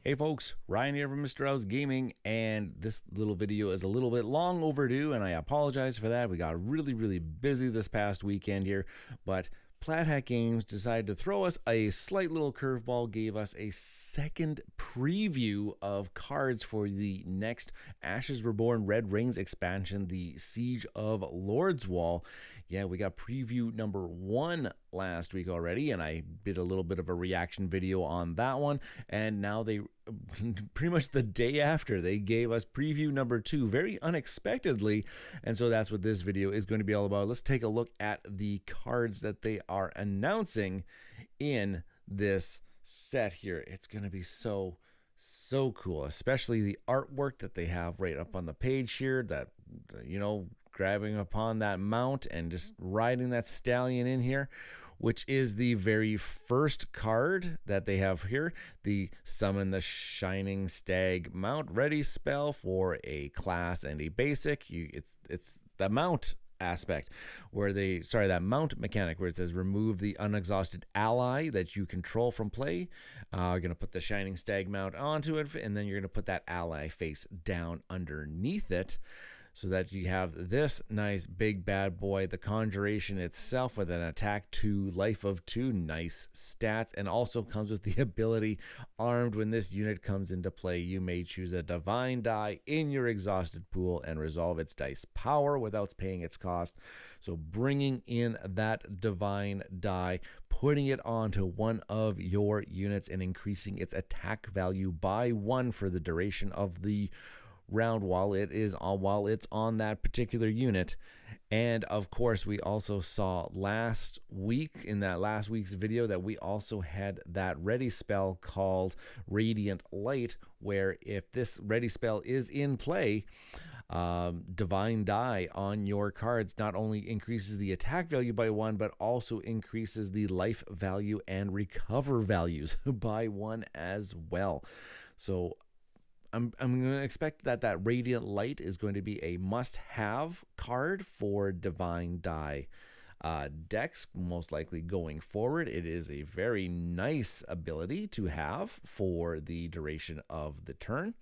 Hey folks, Ryan here from Mr. House Gaming, and this little video is a little bit long overdue, and I apologize for that. We got really busy this past weekend here, but Plaid Hat Games decided to throw us a slight little curveball, gave us a second preview of cards for the next Ashes Reborn Red Rings expansion, the Siege of Lordswall. Yeah, we got preview number 1 last week already, and I did a little bit of a reaction video on that one, and now they pretty much the day after they gave us preview number 2 very unexpectedly, and so that's what this video is going to be all about. Let's take a look at the cards that they are announcing in this set here. It's going to be so cool, especially the artwork that they have right up on the page here, that, you know, grabbing upon that mount and just riding that stallion in here, which is the very first card that they have here, the Summon the Shining Stag mount ready spell for a class and a basic. It's the mount aspect where that mount mechanic where it says remove the unexhausted ally that you control from play. You're going to put the Shining Stag mount onto it, and then you're going to put that ally face down underneath it, so that you have this nice big bad boy, the Conjuration itself, with an attack 2, life of 2, nice stats, and also comes with the ability, armed when this unit comes into play, you may choose a divine die in your exhausted pool and resolve its dice power without paying its cost. So bringing in that divine die, putting it onto one of your units and increasing its attack value by 1 for the duration of the round while it's on that particular unit. And of course, we also saw last week in that last week's video that we also had that ready spell called Radiant Light, where if this ready spell is in play, divine die on your cards not only increases the attack value by 1, but also increases the life value and recover values by 1 as well. So I'm going to expect that Radiant Light is going to be a must-have card for Divine Die decks, most likely going forward. It is a very nice ability to have for the duration of the turn,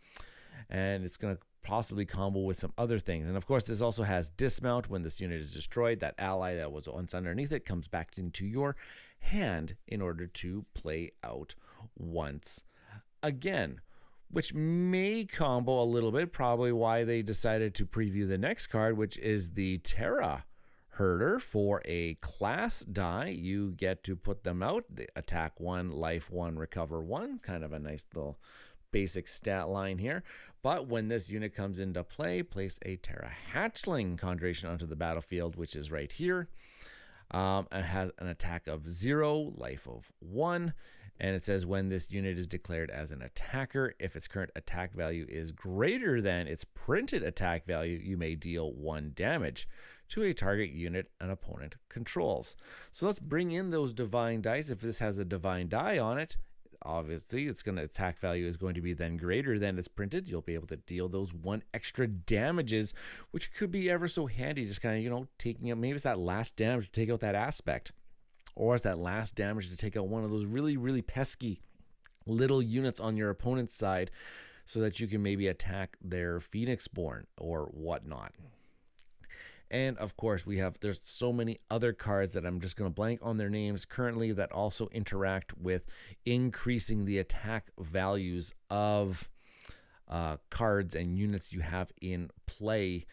and it's going to possibly combo with some other things. And of course, this also has dismount. When this unit is destroyed, that ally that was once underneath it comes back into your hand in order to play out once again, which may combo a little bit, probably why they decided to preview the next card, which is the Terra Herder. For a class die, you get to put them out. They attack 1, life 1, recover 1. Kind of a nice little basic stat line here. But when this unit comes into play, place a Terra Hatchling Conjuration onto the battlefield, which is right here. It has an attack of 0, life of 1, and it says when this unit is declared as an attacker, if its current attack value is greater than its printed attack value, you may deal 1 damage to a target unit an opponent controls. So let's bring in those divine dice. If this has a divine die on it, obviously its attack value is going to be then greater than it's printed. You'll be able to deal those 1 extra damages, which could be ever so handy, just kind of, you know, taking out, maybe it's that last damage to take out that aspect, or it's that last damage to take out one of those really pesky little units on your opponent's side, so that you can maybe attack their Phoenixborn or whatnot. And of course, there's so many other cards that I'm just going to blank on their names currently that also interact with increasing the attack values of cards and units you have in play.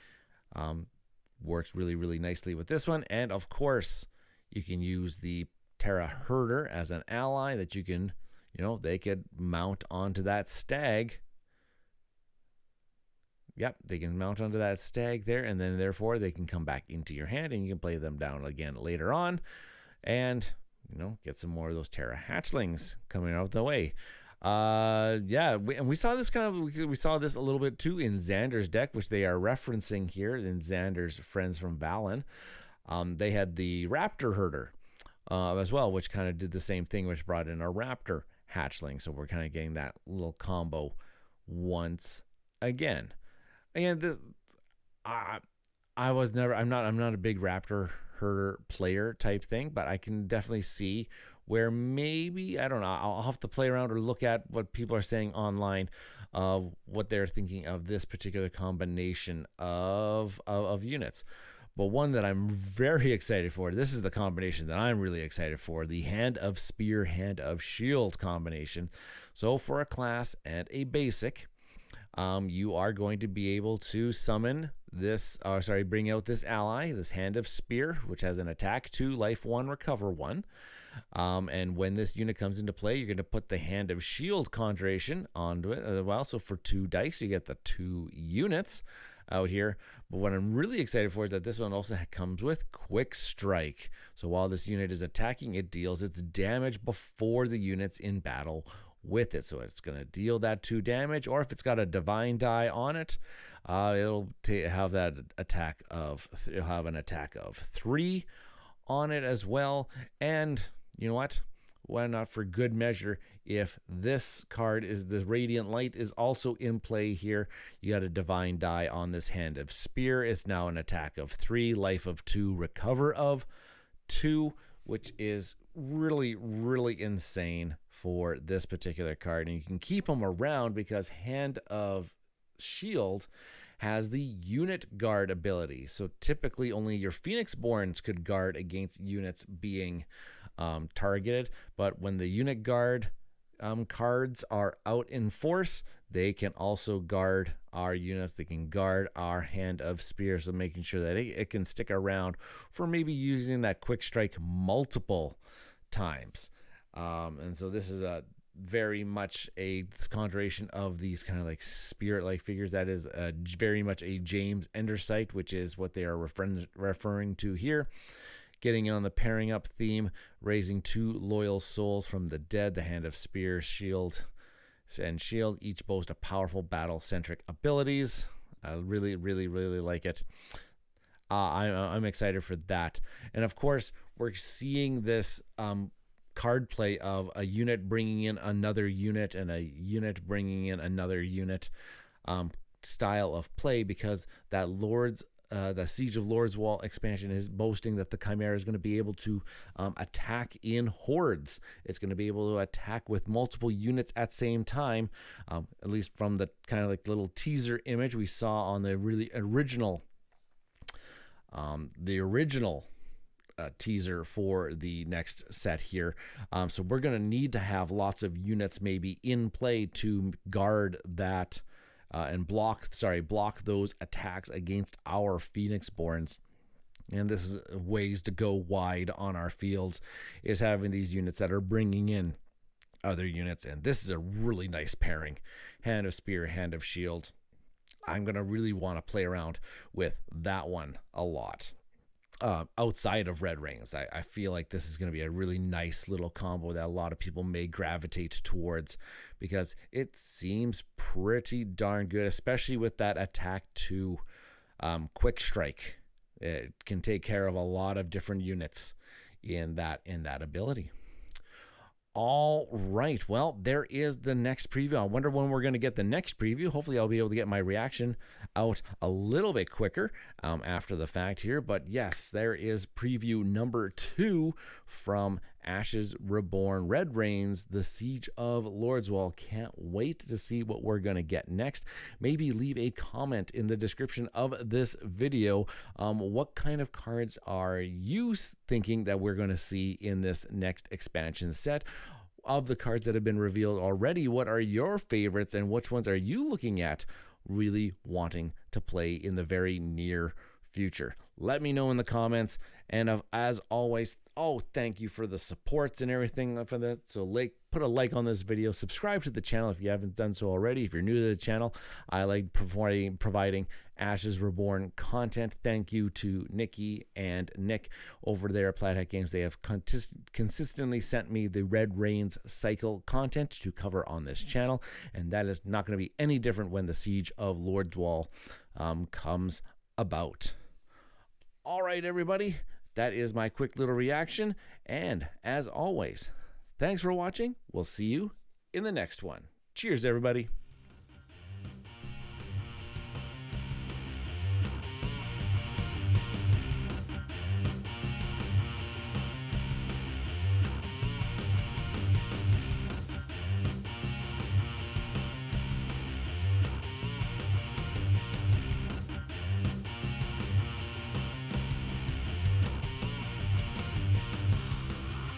Works really nicely with this one. And of course, you can use the Terra Herder as an ally that you can, you know, they could mount onto that stag. Yep, they can mount onto that stag there, and then therefore they can come back into your hand, and you can play them down again later on, and, you know, get some more of those Terra Hatchlings coming out the way. Yeah, we saw this we saw this a little bit too in Xander's deck, which they are referencing here in Xander's Friends from Valen. They had the Raptor Herder as well, which kind of did the same thing, which brought in a Raptor Hatchling. So we're kind of getting that little combo once again. And this, I'm not a big Raptor Herder player type thing, but I can definitely see where maybe, I don't know, I'll have to play around or look at what people are saying online of what they're thinking of this particular combination of units. But one that I'm very excited for, this is the combination that I'm really excited for, the Hand of Spear, Hand of Shield combination. So for a class and a basic, you are going to be able to summon this, bring out this ally, this Hand of Spear, which has an attack 2, life 1, recover 1. And when this unit comes into play, you're going to put the Hand of Shield conjuration onto it as well. So for 2 dice, you get the 2 units out here. But what I'm really excited for is that this one also comes with Quick Strike. So while this unit is attacking, it deals its damage before the unit's in battle with it. So it's going to deal that 2 damage, or if it's got a divine die on it, it'll have that attack of, it'll have an attack of 3 on it as well. And you know what? Why not, for good measure, if this card is the Radiant Light is also in play here, you got a divine die on this Hand of Spear. It's now an attack of 3, life of 2, recover of 2, which is really, really insane for this particular card. And you can keep them around because Hand of Shield has the unit guard ability. So typically only your Phoenixborns could guard against units being targeted, but when the unit guard cards are out in force, they can also guard our units. They can guard our Hand of Spear, so making sure that it can stick around for maybe using that Quick Strike multiple times. And so this is a very much a conjuration of these kind of like spirit-like figures. That is very much a James Endersight, which is what they are referring to here. Getting on the pairing up theme, raising 2 loyal souls from the dead. The Hand of Spear, Shield, and Shield each boast a powerful battle-centric abilities. I really, really, really like it. I'm excited for that. And of course, we're seeing this card play of a unit bringing in another unit and a unit bringing in another unit style of play, because that the Siege of Lordswall expansion is boasting that the Chimera is going to be able to attack in hordes. It's going to be able to attack with multiple units at the same time, at least from the kind of like little teaser image we saw on the really original teaser for the next set here. So we're going to need to have lots of units maybe in play to guard that and block those attacks against our Phoenixborns. And this is ways to go wide on our fields, is having these units that are bringing in other units. And this is a really nice pairing. Hand of Spear, Hand of Shield. I'm going to really want to play around with that one a lot. Outside of Red Rings, I feel like this is going to be a really nice little combo that a lot of people may gravitate towards, because it seems pretty darn good, especially with that attack 2 Quick Strike. It can take care of a lot of different units in that ability. All right, well, there is the next preview. I wonder when we're going to get the next preview. Hopefully I'll be able to get my reaction out a little bit quicker after the fact here. But yes, there is preview number 2 from Ashes Reborn, Red Rains, the Siege of Lordswall. Can't wait to see what we're going to get next. Maybe leave a comment in the description of this video. What kind of cards are you thinking that we're going to see in this next expansion set? Of the cards that have been revealed already, what are your favorites, and which ones are you looking at really wanting to play in the very near future? Let me know in the comments. And as always, thank you for the supports and everything for that. So put a like on this video, subscribe to the channel if you haven't done so already. If you're new to the channel, I like providing Ashes Reborn content. Thank you to Nikki and Nick over there at Plaid Hat Games. They have consistently sent me the Red Rains cycle content to cover on this channel, and that is not going to be any different when the Siege of Lordswall comes about. All right, everybody, that is my quick little reaction. And as always, thanks for watching. We'll see you in the next one. Cheers, everybody.